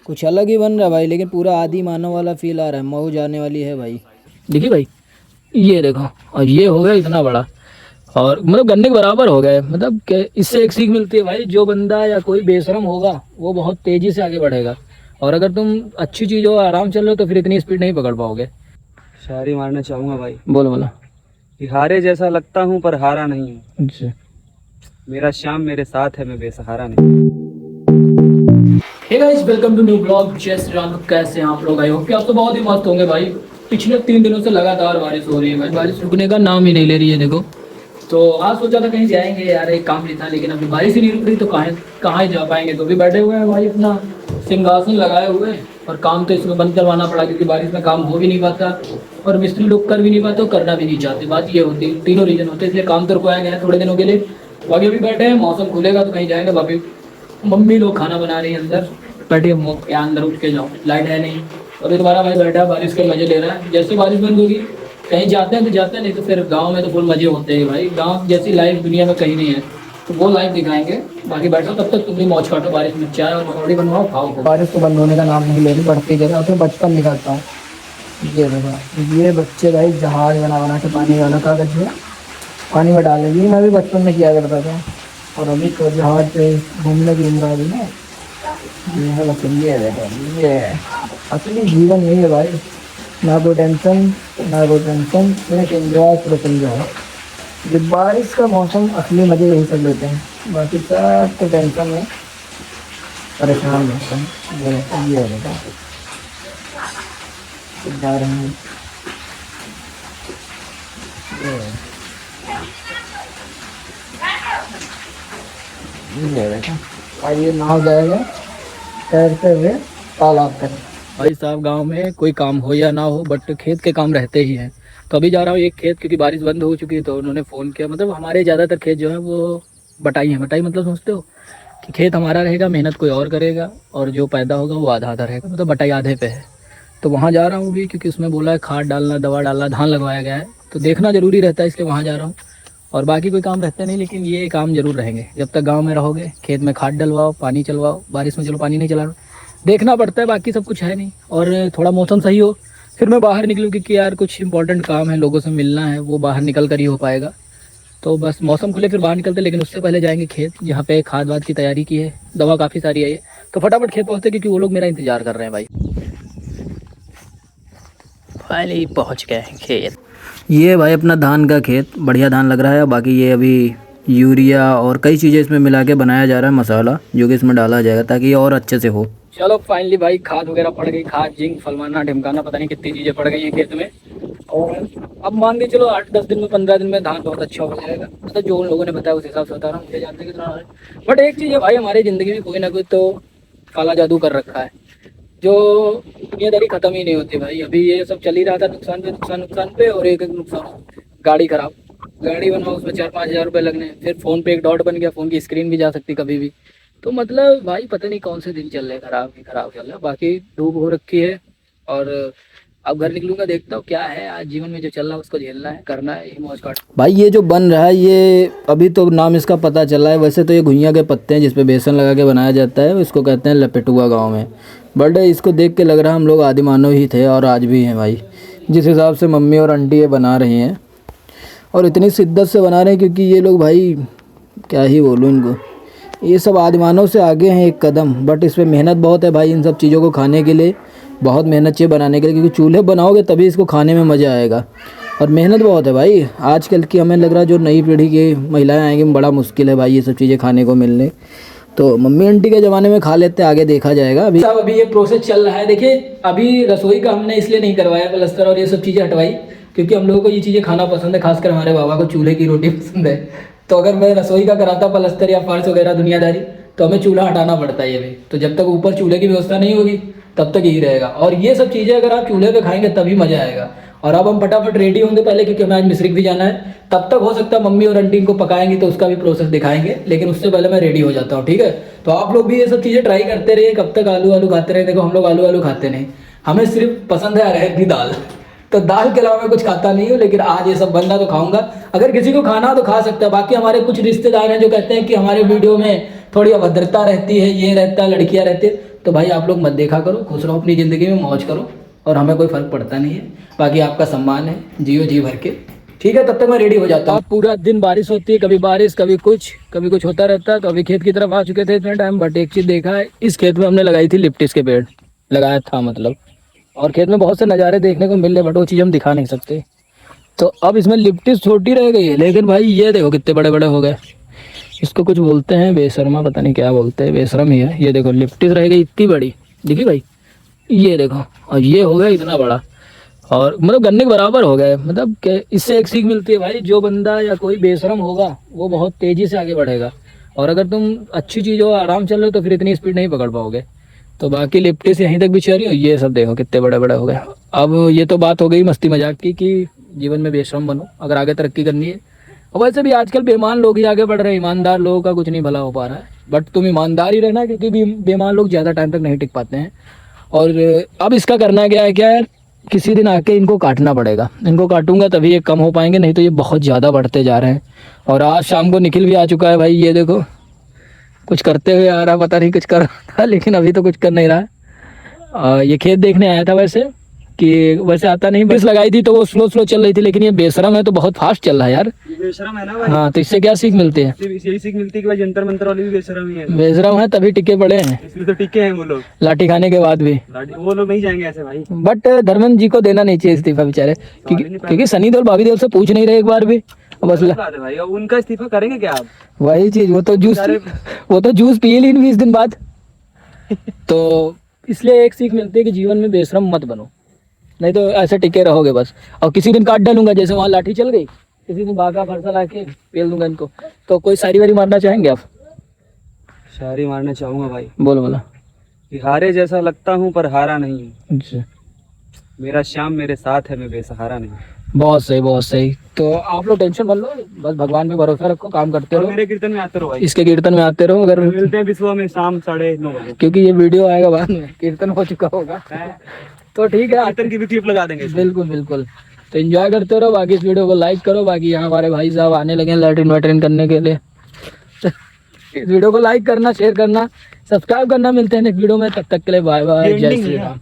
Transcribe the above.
कुछ अलग ही बन रहा है भाई, लेकिन पूरा आदि मानव वाला फील आ रहा है। मऊ जाने वाली है भाई। देखिए भाई, ये देखो, और ये हो गया इतना बड़ा, और मतलब गन्ने के बराबर हो गए। मतलब कि इससे एक सीख मिलती है भाई, जो बंदा या कोई बेशरम होगा वो बहुत तेजी से आगे बढ़ेगा, और अगर तुम अच्छी चीज हो आराम चल रहे हो तो फिर इतनी स्पीड नहीं पकड़ पाओगे। शायरी मारना चाहूंगा भाई बोलो बोलो। कि हारे जैसा लगता हूँ पर हारा नहीं हूँ। अच्छा। मेरा शाम मेरे साथ है, मैं बेसहारा नहीं। Hey guys, welcome to new blog. जय श्री राम। तो कैसे हैं आप लोग? आई होप कि आप तो बहुत ही मस्त होंगे भाई। पिछले 3 दिनों से लगातार बारिश हो रही है भाई, बारिश रुकने का नाम ही नहीं ले रही है। देखो, तो आज सोचा था कहीं जाएंगे यार, एक काम नहीं था, लेकिन अभी बारिश ही नहीं रुक रही तो कहाँ कहाँ ही जा पाएंगे। तो अभी बैठे हुए हैं भाई अपना सिंहासन लगाए हुए, और काम तो इसमें बंद करवाना पड़ा क्योंकि बारिश में काम हो भी नहीं पाता, और मिस्त्री लोग कर भी नहीं पाते और करना भी नहीं चाहते। बात ये होती है, तीनों रीजन होते हैं, इसलिए काम तो रुकवाया गया है थोड़े दिनों के लिए। बाकी अभी बैठे हैं, मौसम खुलेगा तो कहीं जाएंगे। बाकी मम्मी लोग खाना बना रही है अंदर, बैठे यहाँ अंदर उठ के जाओ, लाइट है नहीं। और दोबारा भाई बैठा बारिश के मजे ले रहा है। जैसे बारिश बंद होगी कहीं जाते हैं तो जाते हैं, नहीं तो फिर गांव में तो फुल मजे होते हैं भाई। गांव जैसी लाइफ दुनिया में कहीं नहीं है, तो वो लाइफ दिखाएंगे। बाकी बैठो, तब तक तुम भी मौज काटो, बारिश में चाय और पकौड़ी बनवाओ खाओ। बारिश तो बंद होने का नाम नहीं ले रही, बढ़ती जा रहा है। फिर बचपन निकलता हूँ। ये देखो, ये बच्चे भाई जहाज बना बना के पानी वाला कागज में पानी में डालेंगे। मैं भी बचपन में किया करता था, और अभी तो जहाज पे घूमने की उम्र आ गई ना। ये है बस, ये देखो, ये असली जीवन यही है भाई। ना कोई टेंशन, ना कोई टेंशन, सिर्फ एंजॉय, सिर्फ एंजॉय। जब बारिश का मौसम असली मजे यही सब लेते हैं, बाकी सब तो टेंशन में परेशान रहते हैं। ये देखो, जा रहे हैं। ये देखो, और ये नाव जाएगा तैरते हुए तालाब तक। भाई साहब, गांव में कोई काम हो या ना हो, बट खेत के काम रहते ही हैं। तो अभी जा रहा हूँ एक खेत, क्योंकि बारिश बंद हो चुकी है, तो उन्होंने फ़ोन किया। मतलब हमारे ज़्यादातर खेत जो है वो बटाई है। बटाई मतलब समझते हो कि खेत हमारा रहेगा, मेहनत कोई और करेगा, और जो पैदा होगा वो आधा आधा रहेगा। मतलब बटाई आधे पे है। तो वहाँ जा रहा हूँ भी, क्योंकि उसमें बोला है खाद डालना, दवा डालना, धान लगवाया गया है, तो देखना ज़रूरी रहता है, इसलिए वहाँ जा रहा हूँ। और बाकी कोई काम रहते नहीं, लेकिन ये काम जरूर रहेंगे। जब तक गांव में रहोगे, खेत में खाद डलवाओ, पानी चलवाओ। बारिश में चलो पानी नहीं चला, देखना पड़ता है, बाकी सब कुछ है नहीं। और थोड़ा मौसम सही हो फिर मैं बाहर निकलूँ, क्योंकि यार कुछ इंपॉर्टेंट काम है, लोगों से मिलना है, वो बाहर निकल कर ही हो पाएगा। तो बस मौसम खुले फिर बाहर निकलते, लेकिन उससे पहले जाएंगे खेत, जहाँ पे खाद वाद की तैयारी की है, दवा काफ़ी सारी है। तो फटाफट खेत पहुँचते, क्योंकि वो लोग मेरा इंतजार कर रहे हैं भाई। फाइनली पहुँच गए हैं खेत। ये भाई अपना धान का खेत, बढ़िया धान लग रहा है। बाकी ये अभी यूरिया और कई चीज़ें इसमें मिला के बनाया जा रहा है मसाला, जो कि इसमें डाला जाएगा ताकि ये और अच्छे से हो। चलो फाइनली भाई खाद वगैरह पड़ गई, खाद जिंक फलवाना ढिमकाना, पता नहीं कितनी चीज़ें पड़ गई हैं खेत में। और अब मान के चलो 8-10 दिन में, 15 दिन में धान बहुत अच्छा हो जाएगा। मतलब जो उन लोगों ने बताया उस हिसाब से बता रहा हूँ, मुझे जानते कितना है। बट एक चीज़ है भाई, हमारी ज़िंदगी में कोई ना कोई तो काला जादू कर रखा है, जो दुनियादारी खत्म ही नहीं होती भाई। अभी ये सब चल ही रहा था, नुकसान पे नुकसान, नुकसान पे, और एक एक नुकसान। गाड़ी खराब, गाड़ी बनवाओ उसमें 4-5 हज़ार रुपये लगने, फिर फ़ोन पे एक डॉट बन गया, फ़ोन की स्क्रीन भी जा सकती कभी भी। तो मतलब भाई पता नहीं कौन से दिन चल रहे, खराब ही खराब चल रहा है। बाकी धूप हो रखी है, और अब घर निकलूंगा, देखता हूँ क्या है आज जीवन में जो चल रहा है उसको झेलना है, करना है, ये मौज काट। भाई ये जो बन रहा है, ये अभी तो नाम इसका पता चला है। वैसे तो ये घुइयाँ के पत्ते हैं, जिसपे बेसन लगा के बनाया जाता है, इसको कहते हैं लपेटुआ गाँव में। बट इसको देख के लग रहा है हम लोग आदि मानव ही थे, और आज भी हैं भाई। जिस हिसाब से मम्मी और आंटी ये बना रही हैं, और इतनी शिद्दत से बना रहे हैं, क्योंकि ये लोग भाई क्या ही बोलूँ इनको, ये सब आदि मानव से आगे हैं एक कदम। बट इसमें मेहनत बहुत है भाई, इन सब चीज़ों को खाने के लिए बहुत मेहनत चाहिए बनाने के लिए, क्योंकि चूल्हे बनाओगे तभी इसको खाने में मज़ा आएगा, और मेहनत बहुत है भाई। आजकल की हमें लग रहा है जो नई पीढ़ी की महिलाएं आएंगी, बड़ा मुश्किल है भाई ये सब चीज़ें खाने को मिलने। तो मम्मी आंटी के ज़माने में खा लेते, आगे देखा जाएगा। अभी साहब अभी ये प्रोसेस चल रहा है। देखिए अभी रसोई का हमने इसलिए नहीं करवाया प्लस्तर और ये सब चीज़ें हटवाई, क्योंकि हम लोगों को ये चीज़ें खाना पसंद है, खासकर हमारे बाबा को चूल्हे की रोटी पसंद है। तो अगर मैं रसोई का कराता प्लस्तर या फर्श वगैरह दुनियादारी, तो हमें चूल्हा हटाना पड़ता है ये भी। तो जब तक ऊपर चूल्हे की व्यवस्था नहीं होगी तब तक यही रहेगा। और ये सब चीज़ें अगर आप चूल्हे पे खाएंगे तभी मज़ा आएगा। और अब हम फटाफट रेडी होंगे पहले, क्योंकि हमें आज मिस्रिक भी जाना है। तब तक हो सकता है मम्मी और आंटी इनको पकाएंगी तो उसका भी प्रोसेस दिखाएंगे, लेकिन उससे पहले मैं रेडी हो जाता हूँ, ठीक है। तो आप लोग भी ये सब चीज़ें ट्राई करते रहिए। कब तक आलू आलू खाते रहे? देखो हम लोग आलू आलू खाते नहीं, हमें सिर्फ पसंद है अरहर की दाल। तो दाल के अलावा मैं कुछ खाता नहीं हूँ, लेकिन आज ये सब बनना तो खाऊंगा। अगर किसी को खाना तो खा सकता है। बाकी हमारे कुछ रिश्तेदार हैं जो कहते हैं कि हमारे वीडियो में थोड़ी अभद्रता रहती है, ये रहता है, लड़कियां रहती है। तो भाई आप लोग मत देखा करो, खुश रहो अपनी ज़िंदगी में, मौज करो, और हमें कोई फ़र्क पड़ता नहीं है। बाकी आपका सम्मान है, जियो जी भर के। ठीक है, तब तक मैं रेडी हो जाता हूँ। पूरा दिन बारिश होती है, कभी बारिश कभी कुछ होता रहता है। तो अभी खेत की तरफ आ चुके थे इतने टाइम, बट एक चीज़ देखा है, इस खेत में हमने लगाई थी लिप्टिस के पेड़, लगाया था मतलब। और खेत में बहुत से नज़ारे देखने को मिल रहे, बट वो चीज़ हम दिखा नहीं सकते। तो अब इसमें लिप्टिस छोटी रह गई है, लेकिन भाई ये देखो कितने बड़े बड़े हो गए। इसको कुछ बोलते हैं बेशर्मा, पता नहीं क्या बोलते हैं, बेशरम ही है। ये देखो लिप्टिस रह गई इतनी बड़ी, देखिए भाई, ये देखो, और ये हो गया इतना बड़ा, और मतलब गन्ने के बराबर हो गए। मतलब कि इससे एक सीख मिलती है भाई, जो बंदा या कोई बेशरम होगा वो बहुत तेज़ी से आगे बढ़ेगा, और अगर तुम अच्छी चीज़ हो, आराम चल रहे हो, तो फिर इतनी स्पीड नहीं पकड़ पाओगे। तो बाकी लिप्टिस यहीं तक भी चल रही हो, ये सब देखो कितने बड़े बड़े हो गए। अब ये तो बात हो गई मस्ती मजाक की कि जीवन में बेशरम बनो अगर आगे तरक्की करनी है। और वैसे भी आजकल बेईमान लोग ही आगे बढ़ रहे हैं, ईमानदार लोगों का कुछ नहीं भला हो पा रहा है। बट तुम ईमानदार ही रहना, क्योंकि बेईमान लोग ज़्यादा टाइम तक नहीं टिक पाते हैं। और अब इसका करना क्या है, किसी दिन आके इनको काटना पड़ेगा। इनको काटूंगा तभी ये कम हो पाएंगे, नहीं तो ये बहुत ज़्यादा बढ़ते जा रहे हैं। और आज शाम को निखिल भी आ चुका है भाई, ये देखो कुछ करते हुए आ रहा, पता नहीं कुछ कर रहा था, लेकिन अभी तो कुछ कर नहीं रहा है। ये खेत देखने आया था वैसे, कि वैसे आता नहीं, बस लगाई थी तो वो स्लो स्लो चल रही थी, लेकिन ये बेशरम है तो बहुत फास्ट चल रहा है यार। बेशरम है ना भाई। हाँ, तो इससे क्या सीख मिलती है? यही सीख मिलती है कि भाई जंतर मंतर वाले भी बेशरम ही है। बेशरम है तभी टिके पड़े हैं, इसलिए तो टिके हैं वो लोग, लाठी खाने के बाद भी। वो लोग नहीं जाएंगे ऐसे भाई। बट धर्मेंद्र जी को देना नहीं चाहिए इस्तीफा बेचारे, क्योंकि सनी देओल भाभी देओल से पूछ नहीं रहे एक बार भी। बस बात है भाई, अब उनका इस्तीफा करेंगे क्या आप? वही चीज, वो तो जूस पिए ली 20 दिन बाद। तो इसलिए एक सीख मिलती है कि जीवन में बेशरम मत बनो, नहीं तो ऐसे टिके रहोगे बस। और किसी दिन काट डालूंगा, जैसे वहाँ लाठी चल गई, किसी दिन भागा फरसा ला के पेल दूंगा इनको। तो कोई शायरी वारी मारना चाहेंगे आप? शायरी मारना चाहूंगा भाई। बोला। कि हारे जैसा लगता हूँ पर हारा नहीं हूँ, अच्छा, मेरा श्याम मेरे साथ है, मैं बेसहारा नहीं। बहुत सही बहुत सही। तो आप लोग टेंशन मत लो, बस भगवान पे भरोसा रखो, काम करते और रहो, मेरे कीर्तन में आते रहो भाई। इसके कीर्तन में आते रहो। अगर मिलते हैं विश्व में शाम 9:30 बजे, क्योंकि ये वीडियो आएगा बाद में, कीर्तन हो चुका होगा, तो ठीक है, कीर्तन की भी क्लिप लगा देंगे। बिल्कुल बिल्कुल। तो एंजॉय करते रहो, बाकी इस वीडियो को लाइक करो। बाकी यहाँ हमारे भाई साहब आने लगे हैं लैट्रिन वैट्रिन करने के लिए। इस वीडियो को लाइक करना, शेयर करना, सब्सक्राइब करना। मिलते हैं नेक्स्ट वीडियो में, तब तक के लिए बाय बाय, जय श्री राम।